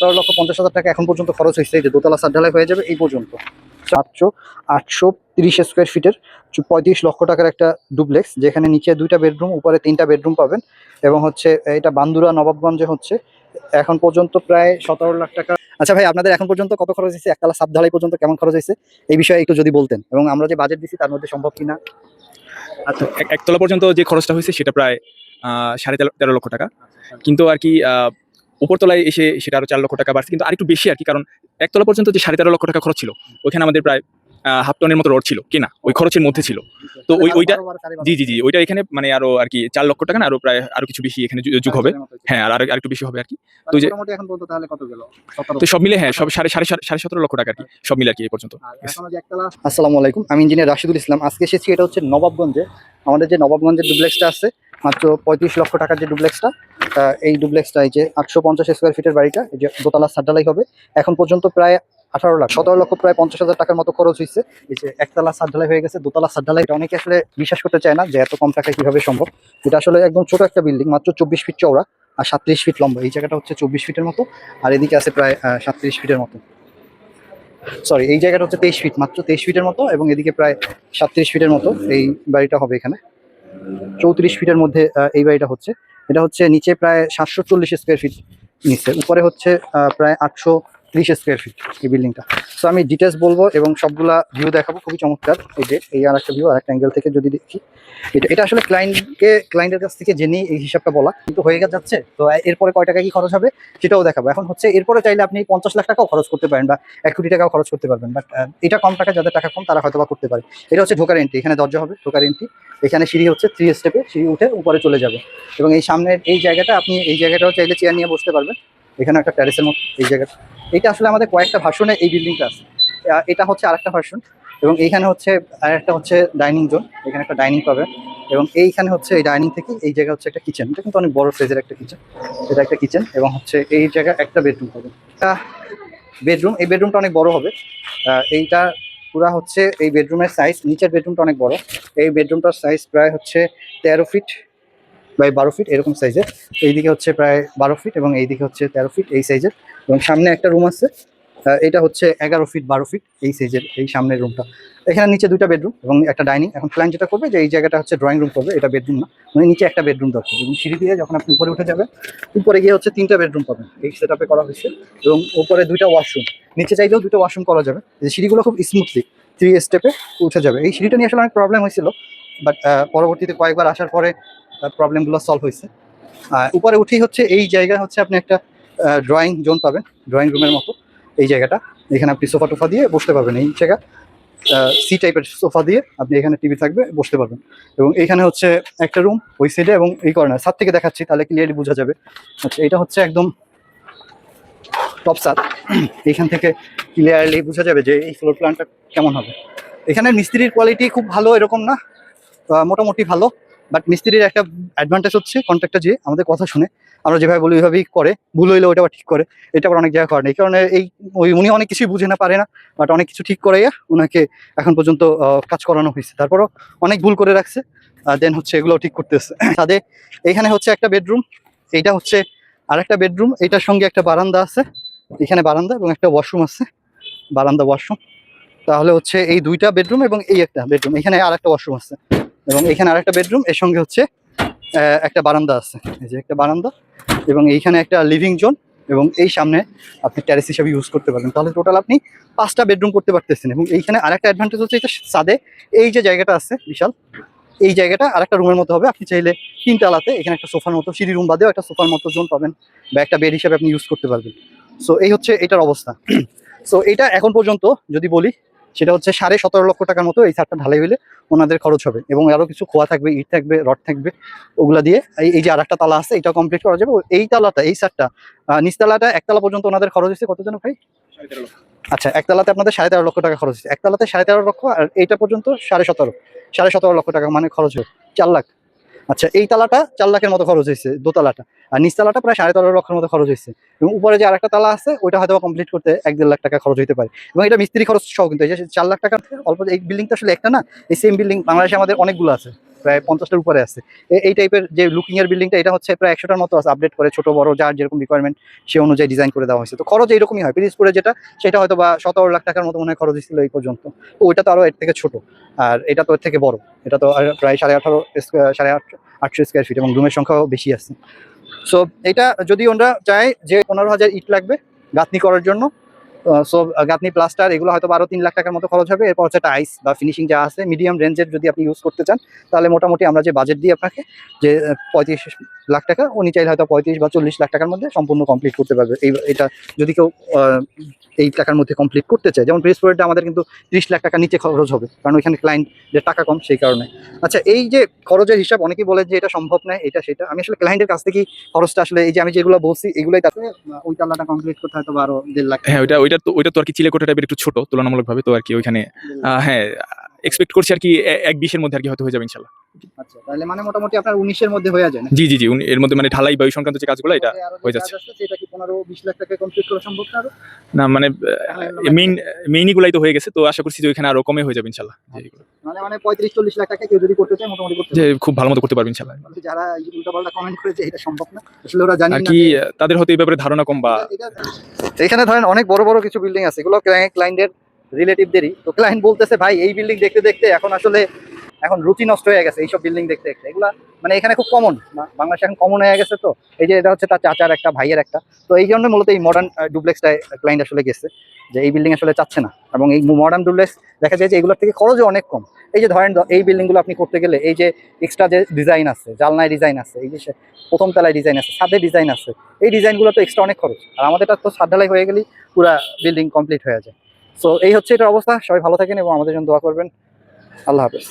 17,50,000 টাকা এখন পর্যন্ত খরচ হয়েছে। এই যে দোতলা ছাদ ঢালাই হয়ে যাবে এই পর্যন্ত। মাত্র 830 স্কোয়ার ফিটের 35 লক্ষ টাকার একটা ডুপ্লেক্স, যেখানে নিচে 2টা বেডরুম, উপরে 3টা বেডরুম পাবেন। এবং হচ্ছে এটা বান্দুরা নবাবগঞ্জে হচ্ছে। এখন পর্যন্ত প্রায় 17 লাখ টাকা। আচ্ছা ভাই, আপনাদের এখন পর্যন্ত কত খরচ হয়েছে? একতলা ছাদ ঢালাই পর্যন্ত কেমন খরচ হয়েছে এই বিষয়ে একটু যদি বলতেন, এবং আমরা যে বাজেট দিচ্ছি তার মধ্যে সম্ভব কিনা। আচ্ছা, একতলা পর্যন্ত যে খরচটা হয়েছে সেটা প্রায় 13.5 লক্ষ টাকা, কিন্তু আর কি উপরতলায় এসে সেটা আরো 4 লক্ষ টাকা বাড়ছে, কিন্তু আরেকটু বেশি আর কি, কারণ একতলা পর্যন্ত যে 13.5 লক্ষ টাকা খরচ ছিল ওইখানে আমাদের প্রায় হাফ টনের মতো রড ছিল কেনা, ওই খরচের মধ্যে ছিল। তো ওইটা জি ওইটা এখানে মানে আরো আর কি 4 লক্ষ টাকা না, আরো প্রায় আরো কিছু বেশি এখানে যোগ হবে। হ্যাঁ, আর আরেকটু বেশি হবে আর কি। তো যে এখন পর্যন্ত তাহলে কত গেল? তো সব মিলে হ্যাঁ, সব 17.5 লক্ষ টাকা আর কি, সব মিলে আর কি এই পর্যন্ত। আসসালামু আলাইকুম, আমি ইঞ্জিনিয়ার রাশিদুল ইসলাম। আজকে এসেছি এটা হচ্ছে নবাবগঞ্জে। আমাদের যে নবাবগঞ্জের ডুপ্লেক্সটা আছে মাত্র 35 লক্ষ টাকার যে ডুপ্লেক্সটা, এই ডুপ্লেক্সটা এই যে 850 স্কোয়ার ফিটের বাড়িটা, এই যে দোতলা ছাদ ঢালাই হবে। এখন পর্যন্ত প্রায় 17 লক্ষ প্রায় 50,000 টাকার মতো খরচ হয়েছে। এই যে একতলা ছাদ ঢালাই হয়ে গেছে, দোতলা ছাদ ঢালাই। এটা অনেকে আসলে বিশ্বাস করতে চায় না যে এত কম টাকায় কিভাবে সম্ভব। এটা আসলে একদম ছোট একটা বিল্ডিং, মাত্র 24 ফিট চওড়া আর 37 ফিট লম্বা। এই জায়গাটা হচ্ছে 24 ফিটের মতো, আর এদিকে আছে প্রায় 37 ফিটের মতো। সরি, এই জায়গাটা হচ্ছে 23 ফিট, মাত্র 23 ফিটের মতো, এবং এদিকে প্রায় 37 ফিটের মতো এই বাড়িটা হবে। এখানে 34 ফিটের মধ্যে এই বাড়িটা হচ্ছে। এটা হচ্ছে নিচে প্রায় 740 স্কোয়ার ফিট, নিচে উপরে হচ্ছে প্রায় 830 স্কোয়ার ফিট এই বিল্ডিংটা। সো আমি ডিটেলস বলবো এবং সবগুলা ভিউ দেখাবো, খুবই চমৎকার। এই যে এই আর একটা ভিউ, আর একটা অ্যাঙ্গেল থেকে যদি দেখি, এটা আসলে ক্লায়েন্টের কাছ থেকে জেনে এই হিসাবটা বলা, কিন্তু হয়ে যাচ্ছে। তো এরপরে কয় টাকা কি খরচ হবে সেটাও দেখাবো। এখন হচ্ছে এরপরে চাইলে আপনি 50 লাখ টাকাও খরচ করতে পারেন বা 1 কোটি টাকাও খরচ করতে পারবেন, বাট এটা কম টাকা, যাদের টাকা কম তারা হয়তো বা করতে পারে। এটা হচ্ছে ঢোকার এন্ট্রি, এখানে দরজা হবে, ঢোকার এন্ট্রি। এখানে সিঁড়ি হচ্ছে 3 স্টেপে, সিঁড়ি উঠে উপরে চলে যাবে। এবং এই সামনের এই জায়গাটা, আপনি এই জায়গাটাও চাইলে চেয়ার নিয়ে বসতে পারবেন। এখানে একটা ট্যারেসের মতো এই জায়গাটা। এটা আসলে আমাদের কয়েকটা ভার্সনে এই বিল্ডিংটা আছে। এটা হচ্ছে আরেকটা ভার্সন। এবং এইখানে হচ্ছে আরেকটা হচ্ছে ডাইনিং জোন, এখানে একটা ডাইনিং পাবেন। এবং এইখানে হচ্ছে এই ডাইনিং থেকে এই জায়গা হচ্ছে একটা কিচেন। এটা কিন্তু অনেক বড় সাইজের একটা কিচেন, এটা একটা কিচেন। এবং হচ্ছে এই জায়গায় একটা বেডরুম পাবেন। বেডরুম, এই বেডরুমটা অনেক বড় হবে। এইটা পুরা হচ্ছে এই বেডরুমের সাইজ, নিচের বেডরুমটা অনেক বড়। এই বেডরুমটার সাইজ প্রায় হচ্ছে 13 ফিট বাই 12 ফিট এরকম সাইজের। এইদিকে হচ্ছে প্রায় 12 ফিট এবং এইদিকে হচ্ছে 13 ফিট এই সাইজের। এবং সামনে একটা রুম আছে, এটা হচ্ছে 11 ফিট 12 ফিট এই সাইজের, এই সামনের রুমটা। এখানে নিচে 2টা বেডরুম এবং একটা ডাইনিং। এখন প্ল্যান যেটা করবে যে এই জায়গাটা হচ্ছে ড্রয়িং রুম করবে, এটা বেডরুম না, মানে নিচে একটা বেডরুম দরকার। এবং সিঁড়ি দিয়ে যখন আপনি উপরে উঠে যাবেন, উপরে গিয়ে হচ্ছে 3টা বেডরুম পাবেন, এই সেট আপে করা হয়েছে। এবং উপরে 2টা ওয়াশরুম, নিচে চাইলেও 2টা ওয়াশরুম করা যাবে। এই সিঁড়িগুলো খুব স্মুথলি 3 স্টেপে উঠে যাবে। এই সিঁড়িটা নিয়ে আসলে অনেক প্রবলেম হয়েছিল, বাট পরবর্তীতে কয়েকবার আসার পরে প্রবলেমগুলো সলভ হয়েছে। উপরে উঠেই হচ্ছে এই জায়গা হচ্ছে আপনি একটা ড্রয়িং জোন পাবেন, ড্রয়িং রুমের মতো এই জায়গাটা। এখানে আপনি সোফা টোফা দিয়ে বসতে পারবেন, এই জায়গা সি টাইপের সোফা দিয়ে আপনি এখানে টিভি থাকবে, বসতে পারবেন। এবং এইখানে হচ্ছে একটা রুম ওই সাইডে, এবং এই কর্নার ছাদ থেকে দেখাচ্ছি তাহলে ক্লিয়ারলি বোঝা যাবে। আচ্ছা, এটা হচ্ছে একদম টপ ছাদ, এইখান থেকে ক্লিয়ারলি বোঝা যাবে যে এই ফ্লোর প্ল্যানটা কেমন হবে। এখানে মিস্ত্রির কোয়ালিটি খুব ভালো এরকম না, মোটামুটি ভালো। বাট মিস্ত্রির একটা অ্যাডভান্টেজ হচ্ছে কন্ট্রাক্টর যে আমাদের কথা শুনে, আমরা যেভাবে বলি ওইভাবেই করে, ভুল হইলে ওইটা আবার ঠিক করে। এটা আবার অনেক জায়গায় করে না, এই কারণে উনি অনেক কিছুই বুঝে না, পারে না, বাট অনেক কিছু ঠিক করাইয়া ওনাকে এখন পর্যন্ত কাজ করানো হয়েছে। তারপরও অনেক ভুল করে রাখছে, দেন হচ্ছে এগুলো ঠিক করতেছে। তাদের এইখানে হচ্ছে একটা বেডরুম, এইটা হচ্ছে আর একটা বেডরুম, এইটার সঙ্গে একটা বারান্দা আছে, এখানে বারান্দা এবং একটা ওয়াশরুম আছে, বারান্দা ওয়াশরুম। তাহলে হচ্ছে এই 2টা বেডরুম এবং এই একটা বেডরুম, এখানে আর একটা ওয়াশরুম আছে, এবং এখানে আরেকটা বেডরুম, এর সঙ্গে হচ্ছে একটা বারান্দা আছে, এই যে একটা বারান্দা। এবং এইখানে একটা লিভিং জোন, এবং এই সামনে আপনি ট্যারেস হিসাবে ইউজ করতে পারবেন। তাহলে টোটাল আপনি 5টা বেডরুম করতে পারতেছেন। এবং এইখানে আরেকটা অ্যাডভান্টেজ হচ্ছে এটা ছাদে এই যে জায়গাটা আছে বিশাল, এই জায়গাটা আরেকটা রুমের মতো হবে। আপনি চাইলে 3 তলাতে এখানে একটা সোফার মতো, সিঁড়ি রুম বাদেও একটা সোফার মতো জোন পাবেন, বা একটা বেড হিসাবে আপনি ইউজ করতে পারবেন। সো এই হচ্ছে এটার অবস্থা। সো এটা এখন পর্যন্ত যদি বলি, সেটা হচ্ছে 17.5 লক্ষ টাকার মতো এই ছাদটা ঢালাই হইলে ওনাদের খরচ হবে। এবং আরও কিছু খোয়া থাকবে, ইট থাকবে, রড থাকবে, ওগুলা দিয়ে এই যে আরেকটা তালা আছে এটা কমপ্লিট করা যাবে। এই তালাটা, এই ছাদটা, নিচতলাটা, একতলা পর্যন্ত ওনাদের খরচ হচ্ছে কত যেন ভাই? 13.5 লক্ষ। আচ্ছা, একতলাতে আপনাদের 13.5 লক্ষ টাকা খরচ হচ্ছে, একতলাতে 13.5 লক্ষ, আর এইটা পর্যন্ত 17.5 লক্ষ টাকা, মানে খরচ হবে 4 লাখ। আচ্ছা, এই তালাটা 4 লাখের মতো খরচ হয়েছে দোতলাটা, আর নিচতলাটা প্রায় 13.5 লক্ষের মতো খরচ হয়েছে। এবং উপরে যে আরেকটা তালা আছে ওইটা হয়তো কমপ্লিট করতে 1-1.5 লাখ টাকা খরচ হতে পারে। এবং এটা মিস্ত্রি খরচ সহ, কিন্তু এই যে 4 লাখ টাকা অল্প। এই বিল্ডিংটা আসলে একটা না, এই সেম বিল্ডিং বাংলাদেশে আমাদের অনেকগুলো আছে। প্রায় 50টার উপরে আছে। এই টাইপের যে লুকিং এর বিল্ডিংটা, এটা হচ্ছে প্রায় 100টার মতো আছে, আপডেট করে ছোট বড় যার যেরকম রিকোয়ারমেন্ট সে অনুযায়ী ডিজাইন করে দেওয়া হয়েছে। তো খরচ এইরকমই হয়। পিরিজপুরে যেটা, সেটা হয়তো বা 17 লাখ টাকার মতো মনে হয় খরচ ছিল এই পর্যন্ত। তো ওইটা তো আরো এর থেকে ছোট, আর এটা তো এর থেকে বড়। এটা তো প্রায় 8.5 স্কোয়ার ফিট এবং রুমের সংখ্যাও বেশি আছে। সো এটা যদি ওরা চায় যে 15,000 ইট লাগবে গাঁথনি করার জন্য, সো গাঁথনি প্লাস্টার এগুলো হয়তো 3 লাখ টাকার মতো খরচ হবে। এরপর হচ্ছে টাইস বা ফিনিশিং যা আছে মিডিয়াম রেঞ্জের যদি আপনি ইউজ করতে চান, তাহলে মোটামুটি আমরা যে বাজেট দিই আপনাকে, যে 35 লাখ টাকা, উনি চাইলে হয়তো 35 বা 40 লাখ টাকার মধ্যে সম্পূর্ণ কমপ্লিট করতে পারবে। এটা যদি কেউ এই টাকার মধ্যে কমপ্লিট করতে চায়। যেমন প্রেসপোর্টটা আমাদের কিন্তু 30 লাখ টাকা নিচে খরচ হবে, কারণ ওইখানে ক্লায়েন্টের টাকা কম, সেই কারণে। আচ্ছা, এই যে খরচের হিসাব অনেকেই বলে যে এটা সম্ভব নয়, এটা সেটা। আমি আসলে ক্লায়েন্টের কাছ থেকেই খরচটা আসলে, এই যে আমি যেগুলো বলছি এগুলোই, তাতে ওই তালাটা কমপ্লিট করতে হয়তো 1.5 লাখ। হ্যাঁ, ওইটা তো আর কি চিলেকোঠা টাইপের একটু ছোট তুলনামূলকভাবে, তো আর কি ওইখানে হ্যাঁ এক্সপেক্ট করছি আর কি 1.20-এর মধ্যে আর কি হয়তো হয়ে যাবে ইনশাল্লাহ। আচ্ছা, তাহলে মানে মোটামুটি আপনার 19-এর মধ্যে হয়ে যায় না? জি জি জি, এর মধ্যে মানে ঢালাই বা ওই সংক্রান্ত যে কাজগুলো এটা হয়ে যাচ্ছে। সেটা কি 15-20 লাখ টাকায় কমপ্লিট করা সম্ভব না আরো? না মানে মেইনগুলাই তো হয়ে গেছে, তো আশা করছি যে ওইখানে আরো কমে হয়ে যাবে ইনশাল্লাহ। মানে 35-40 লাখ টাকা কেউ যদি করতে চায় মোটামুটি করতে যে পারবে। খুব ভালো মতো করতে পারবে ইনশাল্লাহ। যারা উল্টাপাল্টা কমেন্ট করে যে এটা সম্ভব না, আসলে ওরা জানি আর না কি যে তাদের হয়তো এই ব্যাপারে ধারণা কম বা এখানে ধরেন অনেক বড় বড় কিছু বিল্ডিং আছে, এগুলো ক্লায়েন্টের রিলেটিভদেরই। তো ক্লায়েন্ট বলতেছে ভাই এই বিল্ডিং দেখতে দেখতে এখন রুচি নষ্ট হয়ে গেছে এইসব বিল্ডিং দেখতে দেখতে। এগুলা মানে এখানে খুব কমন, বাংলাদেশে এখন কমন হয়ে গেছে। তো এই যে এটা হচ্ছে তার চাচার একটা, ভাইয়ের একটা। তো এই জন্য মূলত এই মডার্ন ডুপ্লেক্সটায় ক্লায়েন্ট আসলে গেছে, যে এই বিল্ডিং আসলে চাচ্ছে না। এবং এই মডার্ন ডুপ্লেক্স দেখা যায় যে এগুলোর থেকে খরচও অনেক কম। এই যে ধরেন এই বিল্ডিংগুলো আপনি করতে গেলে এই যে এক্সট্রা যে ডিজাইন আছে, জালনায় ডিজাইন আছে, এই যে প্রথম তলায় ডিজাইন আছে, ছাদে ডিজাইন আছে, এই ডিজাইনগুলো তো এক্সট্রা অনেক খরচ। আর আমাদেরটা তো ছাদ ঢালাই হয়ে গেলেই পুরো বিল্ডিং কমপ্লিট হয়ে যায়। সো এই হচ্ছে এটার অবস্থা। সবাই ভালো থাকেন এবং আমাদের জন্য দোয়া করবেন। আল্লাহ হাফেজ।